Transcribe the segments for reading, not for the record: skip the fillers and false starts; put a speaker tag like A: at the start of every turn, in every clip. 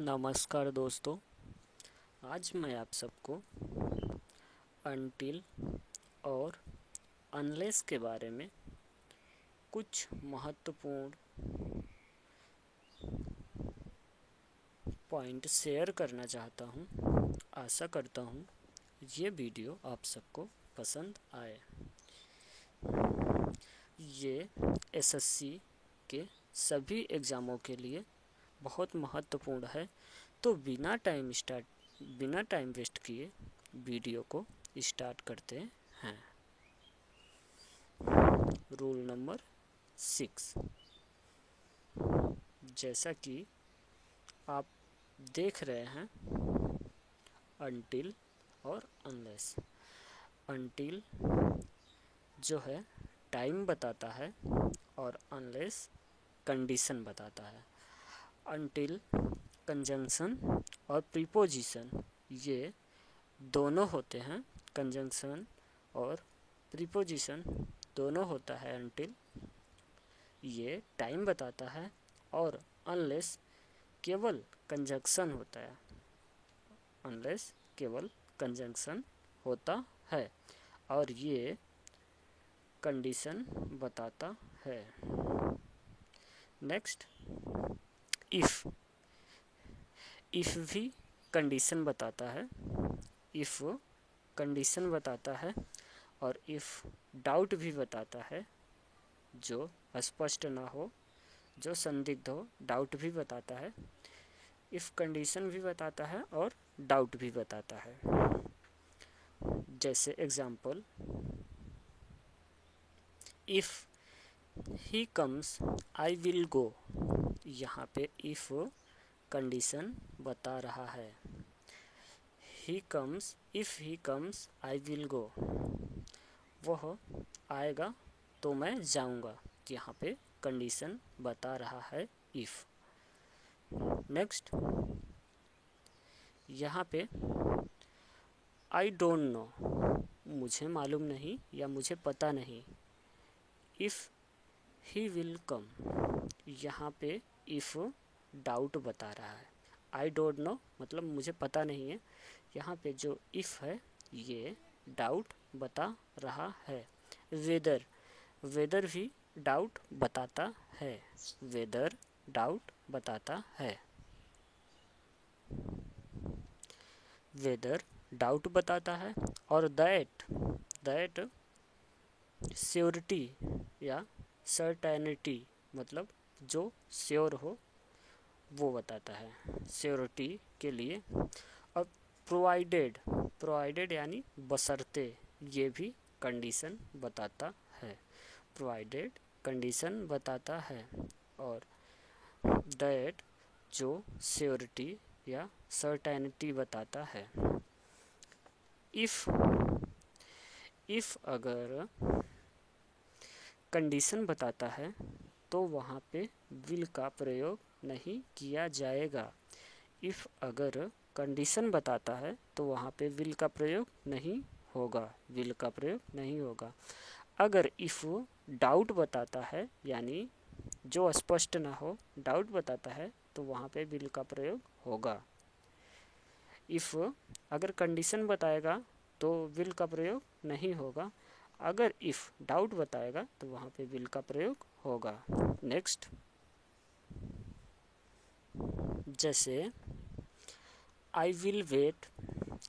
A: नमस्कार दोस्तों। आज मैं आप सबको अनटिल और अनलेस के बारे में कुछ महत्वपूर्ण पॉइंट शेयर करना चाहता हूं। आशा करता हूं ये वीडियो आप सबको पसंद आए। ये एसएससी के सभी एग्ज़ामों के लिए बहुत महत्वपूर्ण है। तो बिना टाइम वेस्ट किए वीडियो को स्टार्ट करते हैं। रूल नंबर 6, जैसा कि आप देख रहे हैं, अनटिल और अनलेस। अनटिल जो है टाइम बताता है और अनलेस कंडीशन बताता है। अनटिल कंजंक्शन और प्रीपोजिशन ये दोनों होते हैं। कंजंक्शन और प्रीपोजिशन दोनों होता है अनटिल। ये टाइम बताता है और अनलेस केवल कंजंक्शन होता है। अनलेस केवल कंजंक्शन होता है और ये कंडीशन बताता है। नेक्स्ट, इफ़ भी कंडीशन बताता है। इफ़ कंडीशन बताता है और इफ़ डाउट भी बताता है, जो स्पष्ट ना हो, जो संदिग्ध हो, डाउट भी बताता है। इफ़ कंडीशन भी बताता है और डाउट भी बताता है। जैसे example, if he comes I will go. यहाँ पे इफ़ कंडीशन बता रहा है। If he comes I will go, वह आएगा तो मैं जाऊंगा। यहाँ पे कंडीशन बता रहा है इफ़। नेक्स्ट, यहाँ पे आई डोंट नो, मुझे मालूम नहीं या मुझे पता नहीं। इफ़ ही विल कम, यहाँ पे इफ़ डाउट बता रहा है। आई डोंट नो मतलब मुझे पता नहीं है। यहाँ पे जो इफ़ है ये डाउट बता रहा है। वेदर भी डाउट बताता है। वेदर डाउट बताता है। वेदर डाउट बताता है और दैट श्योरिटी या सर्टेनिटी मतलब जो श्योर हो वो बताता है। श्योरिटी के लिए। अब प्रोवाइडेड यानी बशर्ते, ये भी कंडीशन बताता है। प्रोवाइडेड कंडीशन बताता है और दैट जो श्योरिटी या सर्टेनिटी बताता है। इफ़ अगर कंडीशन बताता है तो वहाँ पे विल का प्रयोग नहीं किया जाएगा। इफ़ अगर कंडीशन बताता है तो वहाँ पे विल का प्रयोग नहीं होगा। अगर इफ़ डाउट बताता है यानी जो स्पष्ट ना हो, डाउट बताता है तो वहाँ पे विल का प्रयोग होगा। इफ़ अगर कंडीशन बताएगा तो विल का प्रयोग नहीं होगा। अगर इफ़ डाउट बताएगा तो वहाँ पे विल का प्रयोग होगा। नेक्स्ट, जैसे आई विल वेट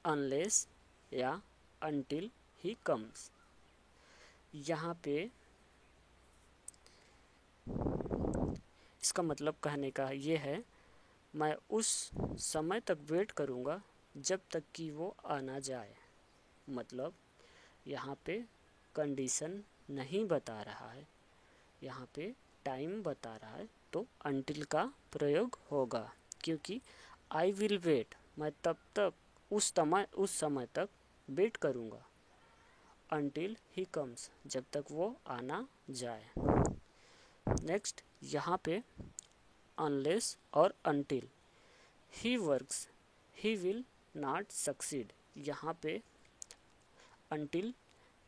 A: अनलेस या अनटिल ही कम्स। यहाँ पे इसका मतलब कहने का ये है, मैं उस समय तक वेट करूँगा जब तक कि वो आना जाए। मतलब यहाँ पे कंडीशन नहीं बता रहा है, यहाँ पे टाइम बता रहा है तो अनटिल का प्रयोग होगा। क्योंकि आई विल वेट, मैं तब तक उस समय तक वेट करूँगा। अनटिल ही कम्स, जब तक वो आना जाए। नेक्स्ट, यहाँ पे अनलेस और until. He works he will not succeed. यहाँ पे अनटिल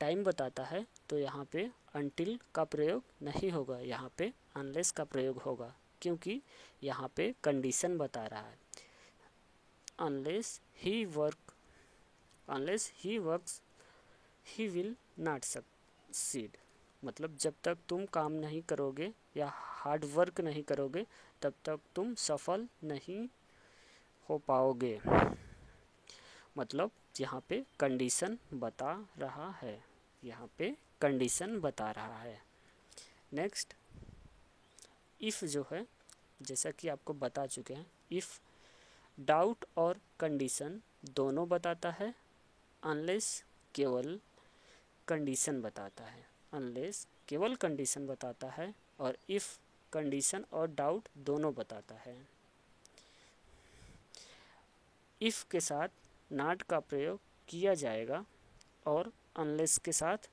A: टाइम बताता है तो यहाँ पे अनटिल का प्रयोग नहीं होगा, यहाँ पे अनलेस का प्रयोग होगा। क्योंकि यहाँ पे कंडीशन बता रहा है। Unless he works he will not succeed. मतलब जब तक तुम काम नहीं करोगे या हार्ड वर्क नहीं करोगे तब तक तुम सफल नहीं हो पाओगे। मतलब यहाँ पे कंडीशन बता रहा है, यहाँ पे कंडीशन बता रहा है। नेक्स्ट इफ़ जो है, जैसा कि आपको बता चुके हैं, इफ़ डाउट और कंडीशन दोनों बताता है, अनलेस केवल कंडीशन बताता है। अनलेस केवल कंडीशन बताता है और इफ़ कंडीशन और डाउट दोनों बताता है। इफ़ के साथ नॉट का प्रयोग किया जाएगा और अनलेस के साथ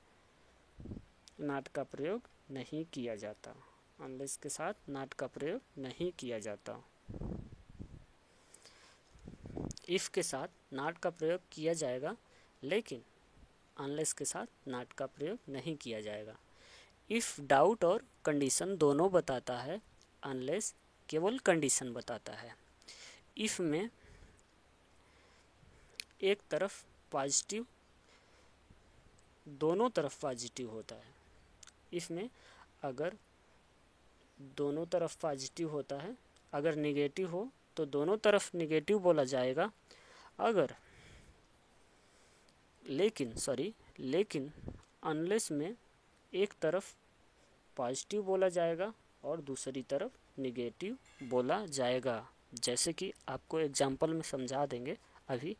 A: नॉट का प्रयोग नहीं किया जाता। अनलेस के साथ नॉट का प्रयोग नहीं किया जाता। इफ़ के साथ नॉट का प्रयोग किया जाएगा लेकिन अनलेस के साथ नॉट का प्रयोग नहीं किया जाएगा। इफ़ डाउट और कंडीशन दोनों बताता है, अनलेस केवल कंडीशन बताता है। इफ़ में एक तरफ पॉजिटिव, दोनों तरफ पॉजिटिव होता है। इफ़ में अगर दोनों तरफ पॉजिटिव होता है, अगर निगेटिव हो तो दोनों तरफ निगेटिव बोला जाएगा। अगर लेकिन अनलेस में एक तरफ पॉजिटिव बोला जाएगा और दूसरी तरफ निगेटिव बोला जाएगा। जैसे कि आपको एग्जांपल में समझा देंगे अभी।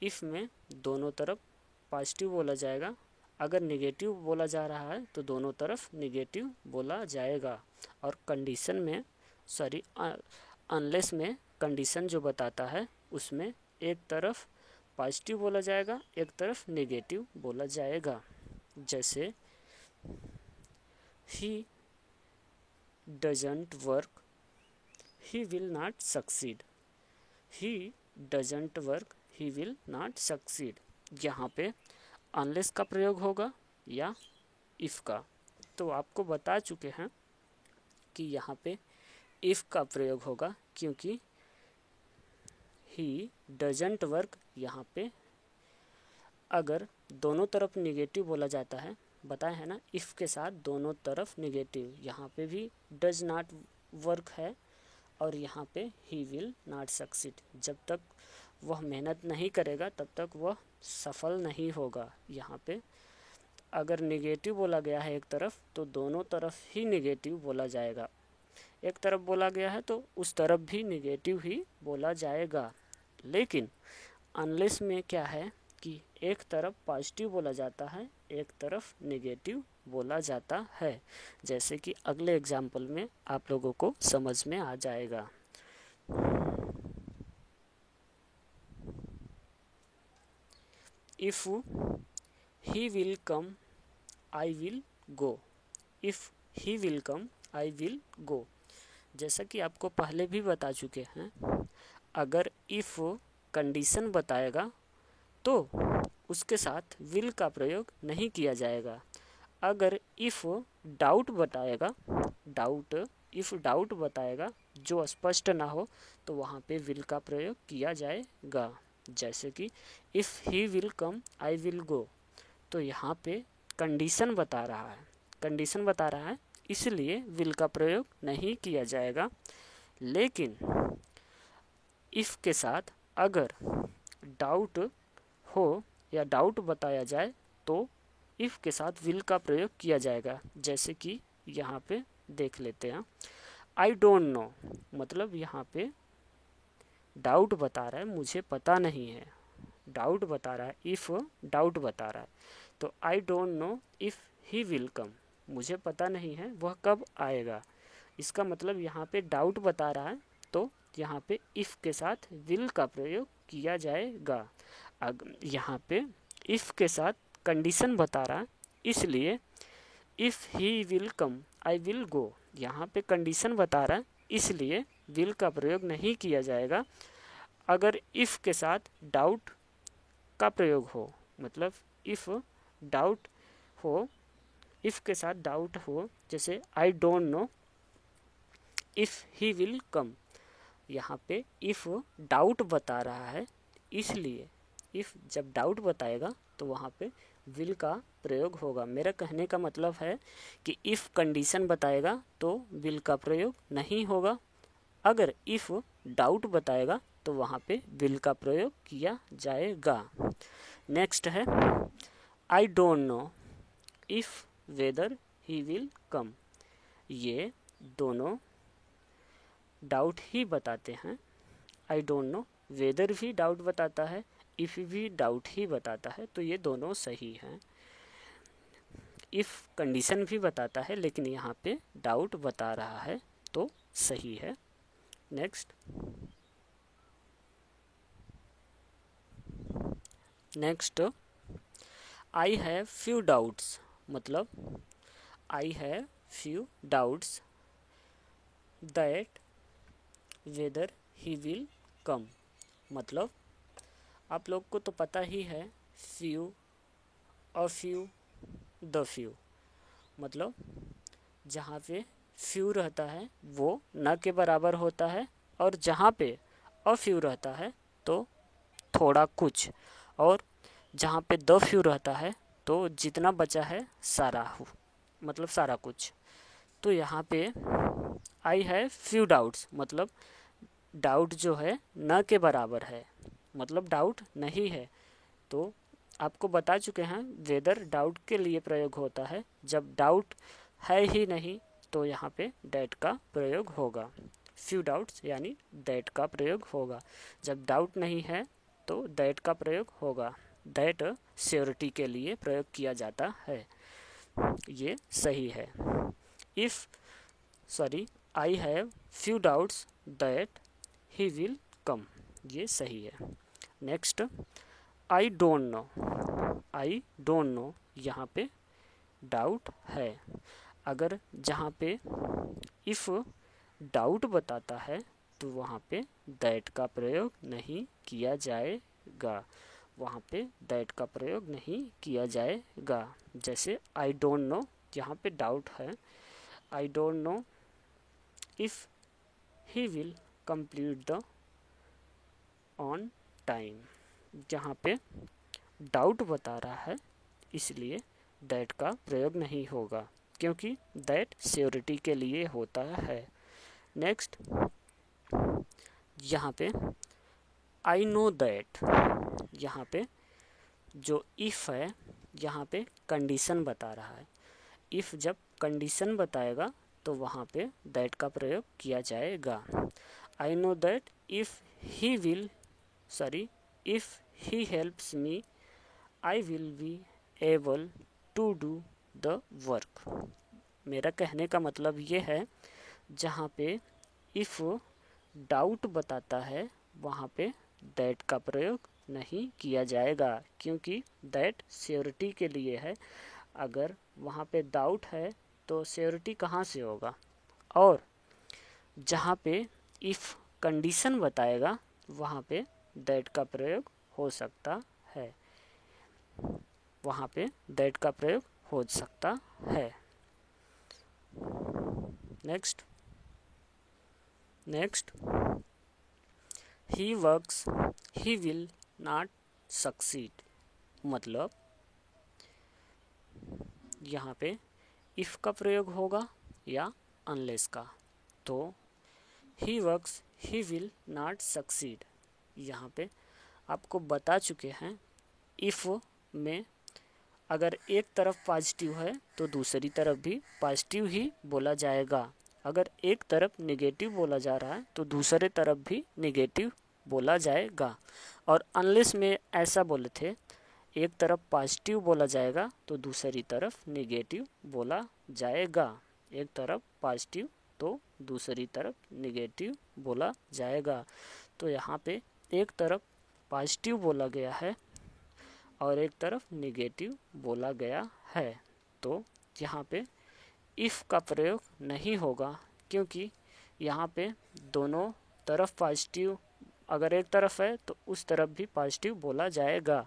A: इफ़ में दोनों तरफ पॉजिटिव बोला जाएगा, अगर निगेटिव बोला जा रहा है तो दोनों तरफ निगेटिव बोला जाएगा। और कंडीशन में अनलेस में कंडीशन जो बताता है उसमें एक तरफ पॉजिटिव बोला जाएगा, एक तरफ नेगेटिव बोला जाएगा। जैसे he doesn't work he will not succeed. He doesn't work he will not succeed. यहाँ पे अनलेस का प्रयोग होगा या इफ़ का। तो आपको बता चुके हैं कि यहाँ पे इफ़ का प्रयोग होगा, क्योंकि ही डजंट वर्क यहाँ पे अगर दोनों तरफ निगेटिव बोला जाता है, बताया है ना, इफ़ के साथ दोनों तरफ निगेटिव। यहाँ पे भी डज नॉट वर्क है और यहाँ पे ही विल नॉट सक्सीड। जब तक वह मेहनत नहीं करेगा तब तक वह सफल नहीं होगा। यहाँ पे अगर निगेटिव बोला गया है एक तरफ तो दोनों तरफ ही निगेटिव बोला जाएगा। एक तरफ बोला गया है तो उस तरफ भी निगेटिव ही बोला जाएगा। लेकिन अनलेस में क्या है कि एक तरफ पॉजिटिव बोला जाता है, एक तरफ नेगेटिव बोला जाता है। जैसे कि अगले एग्जाम्पल में आप लोगों को समझ में आ जाएगा। If he will come I will go. If he will come I will go. जैसा कि आपको पहले भी बता चुके हैं, अगर इफ़ कंडीशन बताएगा तो उसके साथ विल का प्रयोग नहीं किया जाएगा। अगर इफ़ डाउट बताएगा जो स्पष्ट ना हो तो वहाँ पे विल का प्रयोग किया जाएगा। जैसे कि if he will come I will go, तो यहाँ पे कंडीशन बता रहा है इसलिए विल का प्रयोग नहीं किया जाएगा। लेकिन इफ़ के साथ अगर डाउट हो या डाउट बताया जाए तो इफ़ के साथ विल का प्रयोग किया जाएगा। जैसे कि यहाँ पे देख लेते हैं, आई डोंट नो, मतलब यहाँ पे डाउट बता रहा है, मुझे पता नहीं है। डाउट बता रहा है, इफ़ डाउट बता रहा है, तो I don't know if he will कम, मुझे पता नहीं है वह कब आएगा। इसका मतलब यहाँ पे डाउट बता रहा है तो यहाँ पे इफ़ के साथ विल का प्रयोग किया जाएगा। यहाँ पे इफ़ के साथ कंडीशन बता रहा है इसलिए if he will come I will go, यहाँ पे कंडीशन बता रहा है इसलिए विल का प्रयोग नहीं किया जाएगा। अगर इफ़ के साथ डाउट का प्रयोग हो, मतलब इफ़ के साथ डाउट हो, जैसे I don't know if he will कम, यहाँ पे इफ़ डाउट बता रहा है, इसलिए इफ़ जब डाउट बताएगा तो वहाँ पे विल का प्रयोग होगा। मेरा कहने का मतलब है कि इफ़ कंडीशन बताएगा तो विल का प्रयोग नहीं होगा, अगर इफ़ डाउट बताएगा तो वहाँ पे विल का प्रयोग किया जाएगा। नेक्स्ट है I don't know if weather he will कम। ये दोनों डाउट ही बताते हैं। आई डोंट नो वेदर भी डाउट बताता है, इफ़ भी डाउट ही बताता है, तो ये दोनों सही हैं। इफ़ कंडीशन भी बताता है लेकिन यहाँ पे डाउट बता रहा है तो सही है। Next I have few doubts, मतलब I have few doubts that whether he will come. मतलब आप लोग को तो पता ही है फ्यू और फ्यू, द फ्यू, मतलब जहाँ पे फ्यू रहता है वो न के बराबर होता है, और जहाँ पे अ फ्यू रहता है तो थोड़ा कुछ, और जहाँ पे द फ्यू रहता है तो जितना बचा है सारा मतलब सारा कुछ। तो यहाँ पे आई हैव फ्यू डाउट्स मतलब डाउट जो है न के बराबर है, मतलब डाउट नहीं है। तो आपको बता चुके हैं वेदर डाउट के लिए प्रयोग होता है, जब डाउट है ही नहीं तो यहाँ पे दैट का प्रयोग होगा। फ्यू डाउट्स यानी दैट का प्रयोग होगा, जब डाउट नहीं है तो दैट का प्रयोग होगा। दैट श्योरिटी के लिए प्रयोग किया जाता है, ये सही है। If I have few doubts that he will कम, ये सही है। नेक्स्ट आई डोंट नो, यहाँ पे डाउट है। अगर जहाँ पे इफ़ डाउट बताता है तो वहाँ पे दैट का प्रयोग नहीं किया जाएगा, वहाँ पे दैट का प्रयोग नहीं किया जाएगा। जैसे आई डोंट नो, यहाँ पे डाउट है, I don't know if he will complete the on time. जहाँ पे डाउट बता रहा है इसलिए दैट का प्रयोग नहीं होगा, क्योंकि दैट श्योरिटी के लिए होता है। नेक्स्ट यहाँ पे आई नो दैट, यहाँ पे जो इफ़ है यहाँ पे कंडीशन बता रहा है। इफ़ जब कंडीशन बताएगा तो वहाँ पे दैट का प्रयोग किया जाएगा। I know that if he helps me I will be able to do the work। मेरा कहने का मतलब ये है जहाँ पे इफ़ डाउट बताता है वहाँ पे दैट का प्रयोग नहीं किया जाएगा, क्योंकि दैट श्योरिटी के लिए है। अगर वहाँ पे डाउट है तो श्योरिटी कहाँ से होगा, और जहाँ पे इफ़ कंडीशन बताएगा वहाँ पे दैट का प्रयोग हो सकता है, वहाँ पे दैट का प्रयोग हो सकता है। Next he works he will not succeed, मतलब यहाँ पे इफ़ का प्रयोग होगा या अनलेस का। तो he works he will not succeed, यहाँ पे आपको बता चुके हैं इफ़ में अगर एक तरफ पॉजिटिव है तो दूसरी तरफ भी पॉजिटिव ही बोला जाएगा, अगर एक तरफ नेगेटिव बोला जा रहा है तो दूसरे तरफ भी नेगेटिव बोला जाएगा। और अनलेस में ऐसा बोले थे एक तरफ पॉजिटिव बोला जाएगा तो दूसरी तरफ नेगेटिव बोला जाएगा, एक तरफ पॉजिटिव तो दूसरी तरफ नेगेटिव बोला जाएगा। तो यहाँ पे एक तरफ पॉजिटिव बोला गया है और एक तरफ नेगेटिव बोला गया है, तो यहाँ पे इफ़ का प्रयोग नहीं होगा, क्योंकि यहाँ पे दोनों तरफ पॉजिटिव, अगर एक तरफ है तो उस तरफ भी पॉजिटिव बोला जाएगा,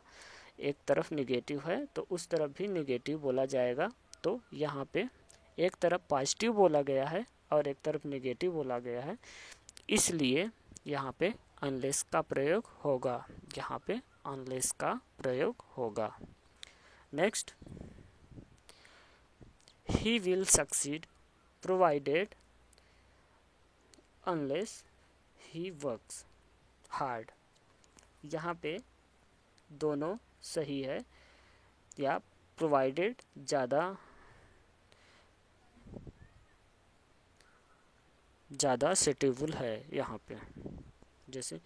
A: एक तरफ नेगेटिव है तो उस तरफ भी नेगेटिव बोला जाएगा। तो यहाँ पे एक तरफ पॉजिटिव बोला गया है और एक तरफ नेगेटिव बोला गया है, इसलिए यहाँ पे अनलेस का प्रयोग होगा, यहाँ पे अनलेस का प्रयोग होगा। Next, he will succeed provided unless he works hard। यहाँ पे दोनों सही है, या प्रोवाइडेड ज़्यादा सुटेबल है यहाँ पे। जैसे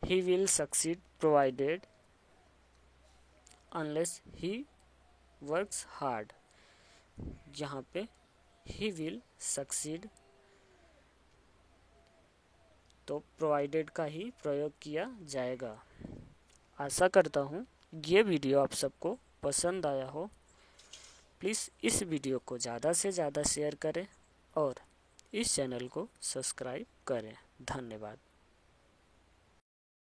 A: he will succeed provided unless he works hard, यहाँ पे he will succeed तो प्रोवाइडेड का ही प्रयोग किया जाएगा। आशा करता हूँ ये वीडियो आप सबको पसंद आया हो। प्लीज़ इस वीडियो को ज़्यादा से ज़्यादा शेयर करें और इस चैनल को सब्सक्राइब करें। धन्यवाद।